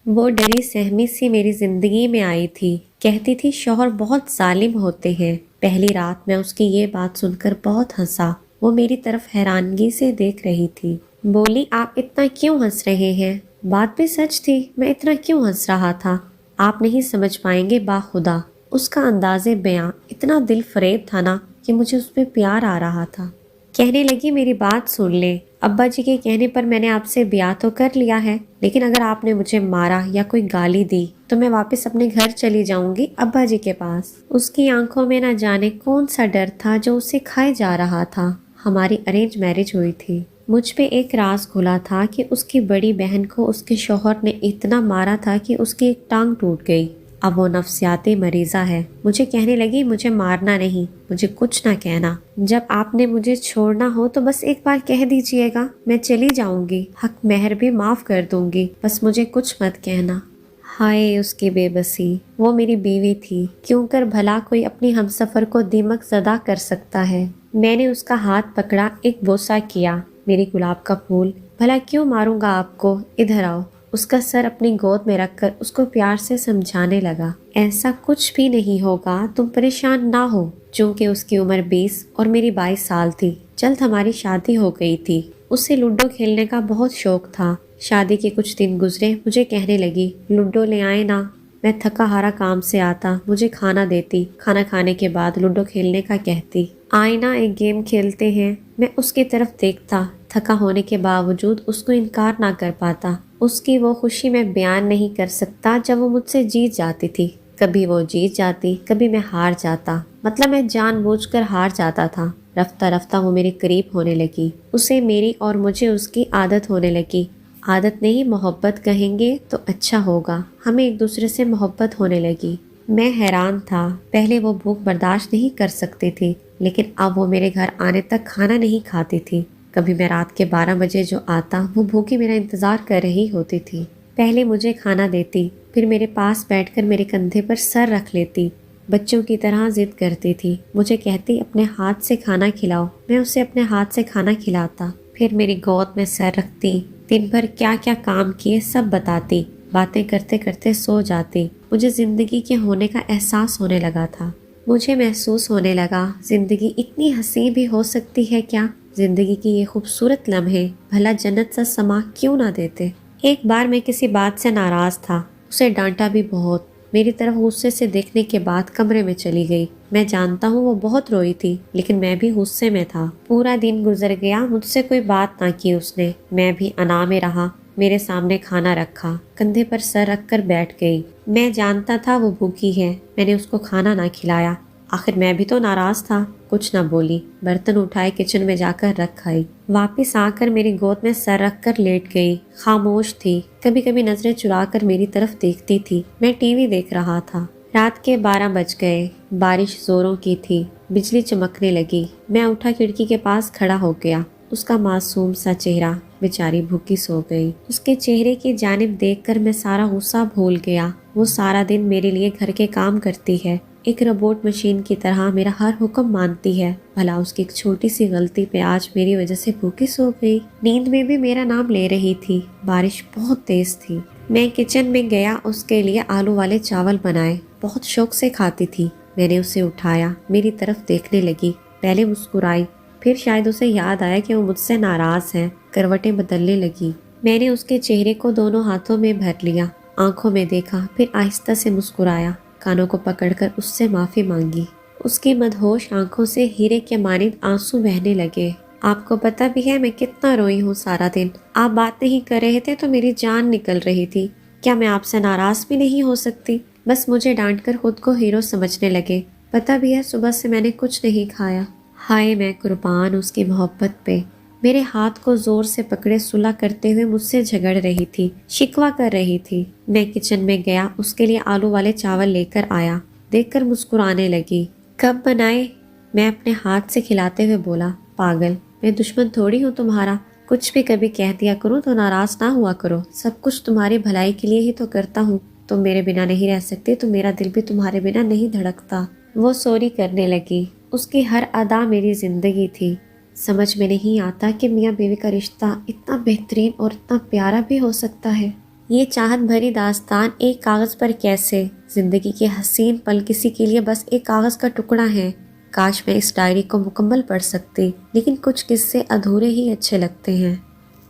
वो डरी सहमी सी मेरी जिंदगी में आई थी। कहती थी शौहर बहुत जालिम होते हैं। पहली रात मैं उसकी ये बात सुनकर बहुत हंसा। वो मेरी तरफ हैरानगी से देख रही थी। बोली, आप इतना क्यों हंस रहे हैं? बात भी सच थी, मैं इतना क्यों हंस रहा था आप नहीं समझ पाएंगे बाखुदा। उसका अंदाजे बयां इतना दिल फरेब था ना कि मुझे उस पर प्यार आ रहा था। कहने लगी, मेरी बात सुन ले। अब्बा जी के कहने पर मैंने आपसे ब्याह तो कर लिया है, लेकिन अगर आपने मुझे मारा या कोई गाली दी तो मैं वापस अपने घर चली जाऊंगी, अब्बा जी के पास। उसकी आंखों में न जाने कौन सा डर था जो उसे खाए जा रहा था। हमारी अरेंज मैरिज हुई थी। मुझ पे एक राज खुला था कि उसकी बड़ी बहन को उसके शौहर ने इतना मारा था कि उसकी एक टांग टूट गई। अब वो नफ्सियाती मरीजा है। मुझे कहने लगी, मुझे मारना नहीं, मुझे कुछ ना कहना। जब आपने मुझे छोड़ना हो तो बस एक बार कह दीजिएगा, मैं चली जाऊंगी, हक मेहर भी माफ कर दूंगी, बस मुझे कुछ मत कहना। हाय उसकी बेबसी। वो मेरी बीवी थी, क्यों कर भला कोई अपनी हमसफर को दीमक ज़दा कर सकता है। मैंने उसका हाथ पकड़ा, एक बोसा किया। मेरी गुलाब का फूल, भला क्यों मारूंगा आपको, इधर आओ। उसका सर अपनी गोद में रखकर उसको प्यार से समझाने लगा, ऐसा कुछ भी नहीं होगा, तुम परेशान ना हो। चूंकि उसकी उम्र 20 और मेरी 22 साल थी। जल्द हमारी शादी हो गई थी। उसे लूडो खेलने का बहुत शौक था। शादी के कुछ दिन गुजरे, मुझे कहने लगी, लूडो ले आए ना। मैं थका हारा काम से आता, मुझे खाना देती, खाना खाने के बाद लूडो खेलने का कहती। आए ना एक गेम खेलते हैं। मैं उसकी तरफ देखता, थका होने के बावजूद उसको इनकार ना कर पाता। उसकी वो खुशी मैं बयान नहीं कर सकता जब वो मुझसे जीत जाती थी। कभी वो जीत जाती, कभी मैं हार जाता, मतलब मैं जानबूझकर हार जाता था। रफ्ता रफ्ता वो मेरे करीब होने लगी। उसे मेरी और मुझे उसकी आदत होने लगी। आदत नहीं, मोहब्बत कहेंगे तो अच्छा होगा। हमें एक दूसरे से मोहब्बत होने लगी। मैं हैरान था। पहले वो भूख बर्दाश्त नहीं कर सकती थी, लेकिन अब वो मेरे घर आने तक खाना नहीं खाती थी। कभी मैं रात के 12 बजे जो आता, वो भूखी मेरा इंतजार कर रही होती थी। पहले मुझे खाना देती, फिर मेरे पास बैठकर मेरे कंधे पर सर रख लेती। बच्चों की तरह जिद करती थी। मुझे कहती, अपने हाथ से खाना खिलाओ। मैं उसे अपने हाथ से खाना खिलाता, फिर मेरी गोद में सर रखती। दिन भर क्या क्या काम किए सब बताती। बातें करते करते सो जाती। मुझे जिंदगी के होने का एहसास होने लगा था। मुझे महसूस होने लगा, जिंदगी इतनी हसीन भी हो सकती है क्या। जिंदगी की ये खूबसूरत लम्हे भला जन्नत सा समा क्यों ना देते। एक बार मैं किसी बात से नाराज था, उसे डांटा भी बहुत। मेरी तरफ गुस्से से देखने के बाद कमरे में चली गई। मैं जानता हूँ वो बहुत रोई थी, लेकिन मैं भी गुस्से में था। पूरा दिन गुजर गया, मुझसे कोई बात ना की उसने। मैं भी अना में रहा। मेरे सामने खाना रखा, कंधे पर सर रखकर बैठ गई। मैं जानता था वो भूखी है, मैंने उसको खाना ना खिलाया। आखिर मैं भी तो नाराज था। कुछ न बोली, बर्तन उठाए किचन में जाकर रख आई। वापिस आकर मेरी गोद में सर रखकर लेट गई। खामोश थी, कभी कभी नजरें चुरा कर मेरी तरफ देखती थी। मैं टीवी देख रहा था। रात के 12 बज गए। बारिश जोरों की थी, बिजली चमकने लगी। मैं उठा, खिड़की के पास खड़ा हो गया। उसका मासूम सा चेहरा, बेचारी भूखी सो गई। उसके चेहरे की जानिब देखकर मैं सारा गुस्सा भूल गया। वो सारा दिन मेरे लिए घर के काम करती है, एक रोबोट मशीन की तरह मेरा हर हुक्म मानती है। भला उसकी एक छोटी सी गलती पे आज मेरी वजह से भूखी सो गई। नींद में भी मेरा नाम ले रही थी। बारिश बहुत तेज थी। मैं किचन में गया, उसके लिए आलू वाले चावल बनाए। बहुत शौक से खाती थी। मैंने उसे उठाया, मेरी तरफ देखने लगी। पहले मुस्कुराई, फिर शायद उसे याद आया कि वो मुझसे नाराज है। करवटें बदलने लगी। मैंने उसके चेहरे को दोनों हाथों में भर लिया, आंखों में देखा, फिर आहिस्ता से मुस्कुराया। कानों को पकड़कर उससे माफी मांगी। उसकी मदहोश आंखों से हीरे के मानिंद आंसू बहने लगे। आपको पता भी है मैं कितना रोई हूँ सारा दिन। आप बात नहीं कर रहे थे तो मेरी जान निकल रही थी। क्या मैं आपसे नाराज भी नहीं हो सकती? बस मुझे डांटकर खुद को हीरो समझने लगे। पता भी है सुबह से मैंने कुछ नहीं खाया। हाय मैं कुर्बान उसकी मोहब्बत पे। मेरे हाथ को जोर से पकड़े सुलह करते हुए मुझसे झगड़ रही थी, शिकवा कर रही थी। मैं किचन में गया, उसके लिए आलू वाले चावल लेकर आया। देखकर मुस्कुराने लगी। कब बनाए? मैं अपने हाथ से खिलाते हुए बोला। पागल, मैं दुश्मन थोड़ी हूँ तुम्हारा। कुछ भी कभी कह दिया करूँ तो नाराज ना हुआ करो। सब कुछ तुम्हारी भलाई के लिए ही तो करता हूँ। तुम मेरे बिना नहीं रह सकती तो मेरा दिल भी तुम्हारे बिना नहीं धड़कता। वो सॉरी करने लगी। उसकी हर अदा मेरी जिंदगी थी। समझ में नहीं आता कि मियाँ बीवी का रिश्ता इतना बेहतरीन और इतना प्यारा भी हो सकता है। یہ چاہت بھری داستان ایک کاغذ پر کیسے؟ زندگی کے حسین پل کسی کے لیے بس ایک کاغذ کا ٹکڑا ہے۔ کاش میں اس ڈائری کو مکمل پڑھ سکتی، لیکن کچھ قصے ادھورے ہی اچھے لگتے ہیں۔